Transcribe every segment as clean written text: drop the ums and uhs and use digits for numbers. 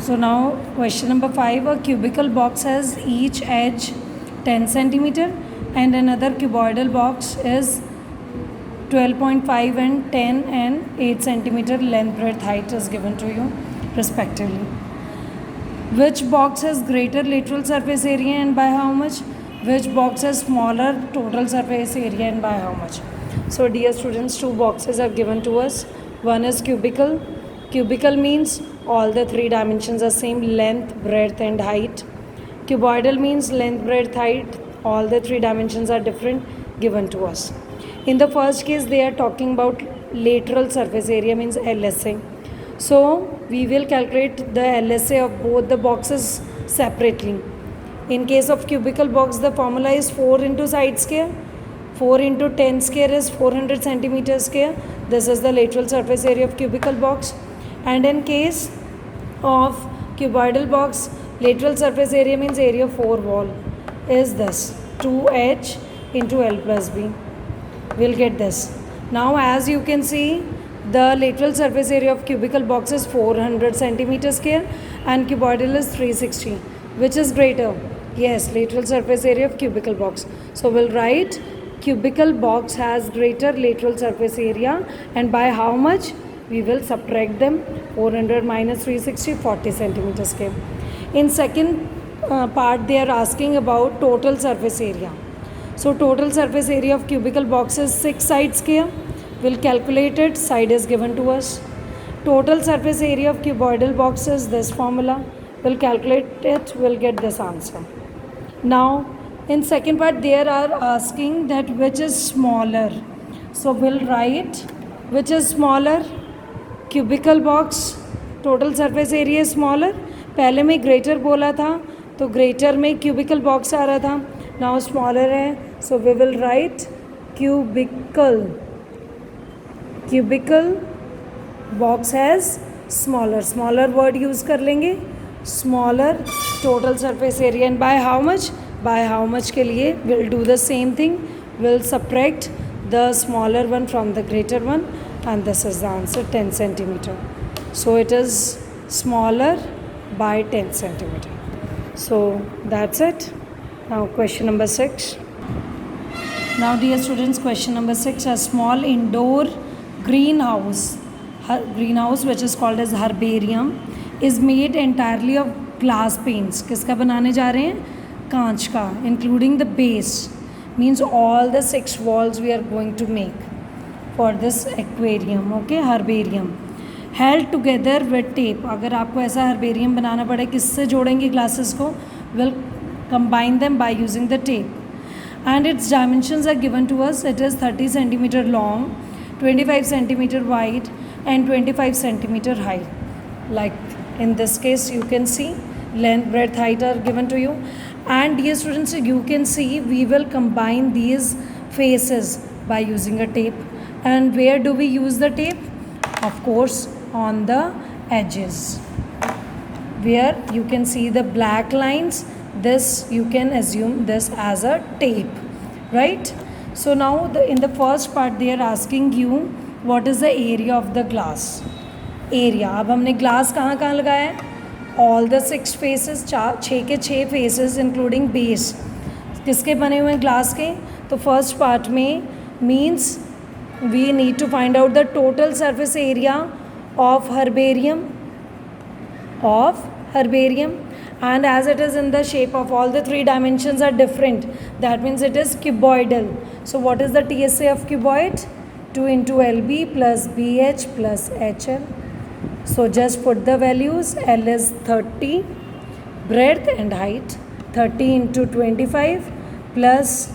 So now question number 5, a cubical box has each edge 10 centimeter and another cuboidal box is 12.5 and 10 and 8 centimeter length, breadth, height is given to you respectively. Which box has greater lateral surface area and by how much? Which box has smaller total surface area and by how much? So dear students, two boxes are given to us. One is cubical. Cubical means all the three dimensions are same, length, breadth and height. Cuboidal means length, breadth, height, all the three dimensions are different, given to us. In the first case, they are talking about lateral surface area, means LSA. So we will calculate the LSA of both the boxes separately. In case of cubical box, the formula is 4 into side square. 4 into 10 square is 400 centimeter square. This is the lateral surface area of cubical box. And in case of cuboidal box, lateral surface area means area of 4 wall is this 2h into L plus B. We'll get this. Now as you can see, the lateral surface area of cubical box is 400 centimeter square and cuboidal is 360. Which is greater? Yes, lateral surface area of cubical box. So we'll write cubical box has greater lateral surface area, and by how much? We will subtract them. 400 minus 360, 40 centimeter square. In second part, they are asking about total surface area. So total surface area of cubical box is 6 side square. We'll calculate it. Side is given to us. Total surface area of cuboidal box is this formula. We'll calculate it. We'll get this answer. Now, in second part, they are asking that which is smaller. So we'll write which is smaller. Cubical box total surface area smaller. पहले में greater बोला था तो greater में cubical box आ रहा था. Now smaller है, so we will write cubical box has smaller. Smaller word use कर लेंगे. Smaller total surface area and by how much. By how much के लिए will do the same thing. Will subtract the smaller one from the greater one. And this is the answer, 10 centimeter. So it is smaller by 10 centimeter. So that's it. Now question number 6. Now dear students, question number 6. A small indoor greenhouse which is called as herbarium is made entirely of glass panes. किसका बनाने जा रहे हैं? कांच का. Including the base, means all the 6 walls we are going to make for this aquarium. Okay, herbarium held together with tape. अगर आपको ऐसा herbarium बनाना पड़े, किससे जोड़ेंगे glasses को? We'll combine them by using the tape. And its dimensions are given to us. It is 30 centimeter long, 25 centimeter wide and 25 centimeter high. Like in this case, you can see length, breadth, height are given to you. And dear students, you can see we will combine these faces by using a tape. And where do we use the tape? Of course, on the edges. Where you can see the black lines, this you can assume this as a tape, right? So now in the first part they are asking you what is the area of the glass. Area. अब हमने glass कहाँ कहाँ लगाया है? All the 6 faces, 6 के 6 faces including base. किसके बने हुए हैं glass के? तो first part में means we need to find out the total surface area of herbarium, and as it is in the shape of all the 3 dimensions are different, that means it is cuboidal. So what is the TSA of cuboid? 2 into LB plus BH plus HL. So just put the values. L is 30, breadth and height 30 into 25 plus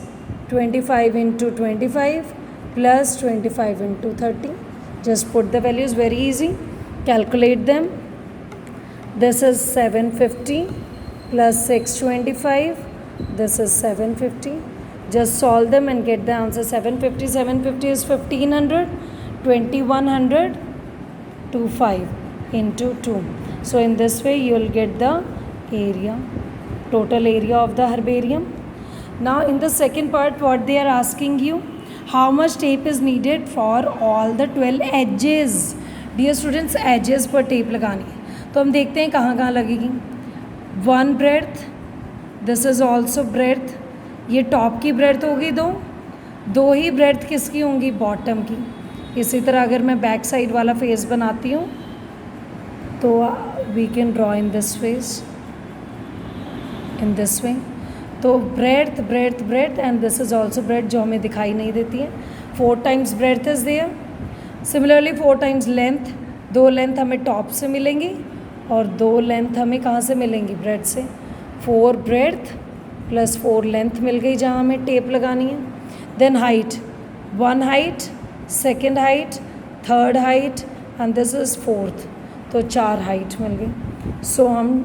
25 into 25 plus 25 into 30. Just put the values, very easy. Calculate them. This is 750 plus 625. This is 750. Just solve them and get the answer. 750 is 1500. 2100 25 into 2. So in this way you will get the area, total area of the herbarium. Now in the second part, what they are asking you, how much tape is needed for all the 12 edges. Dear students, edges पर tape लगानी है. तो तो हम देखते हैं कहाँ कहाँ लगेगी. 1 breadth, this is also breadth. ये टॉप की ब्रेड्थ होगी दो ही ब्रेड्थ किसकी होंगी, बॉटम की. इसी तरह अगर मैं बैक साइड वाला फेस बनाती हूँ तो we can draw in this face in this way. तो breadth breadth breadth and this is also breadth जो हमें दिखाई नहीं देती है. 4 times breadth is there. Similarly 4 times length. 2 length हमें टॉप से मिलेंगी और 2 लेंथ हमें कहाँ से मिलेंगी, ब्रेड्थ से. 4 ब्रेड्थ प्लस 4 लेंथ मिल गई जहाँ हमें टेप लगानी है. Then height, 1 height, 2nd height, 3rd height and this is 4th. तो 4 हाइट मिल गई. सो हम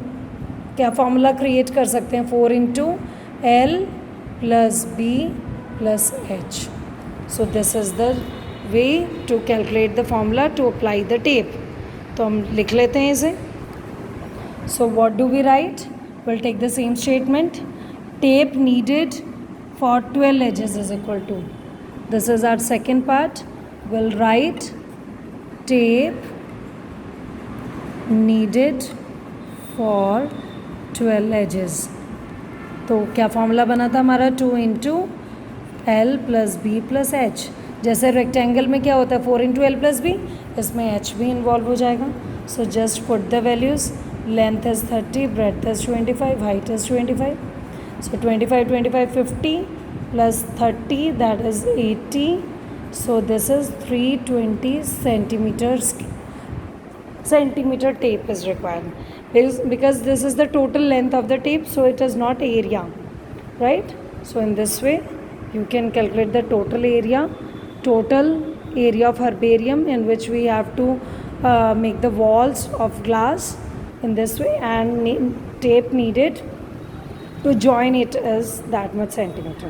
क्या फॉर्मूला क्रिएट कर सकते हैं, 4 into L plus B plus H. So this is the way to calculate the formula to apply the tape. तो हम लिख लेते हैं इसे. So what do we write? We'll take the same statement. Tape needed for 12 edges is equal to. This is our second part. We'll write tape needed for 12 edges. तो क्या formula बना था हमारा, 2 into L plus B plus H. जैसे rectangle में क्या होता है 4 into L plus B, इसमें H भी इन्वॉल्व हो जाएगा. So just put the values. Length is 30, breadth is 25, height is 25. So 25 25 50 plus 30 that is 80. So this is 320 centimeter tape is required. Because this is the total length of the tape, so it is not area, right? So in this way you can calculate the total area of herbarium in which we have to make the walls of glass in this way, and tape needed to join it is that much centimeter.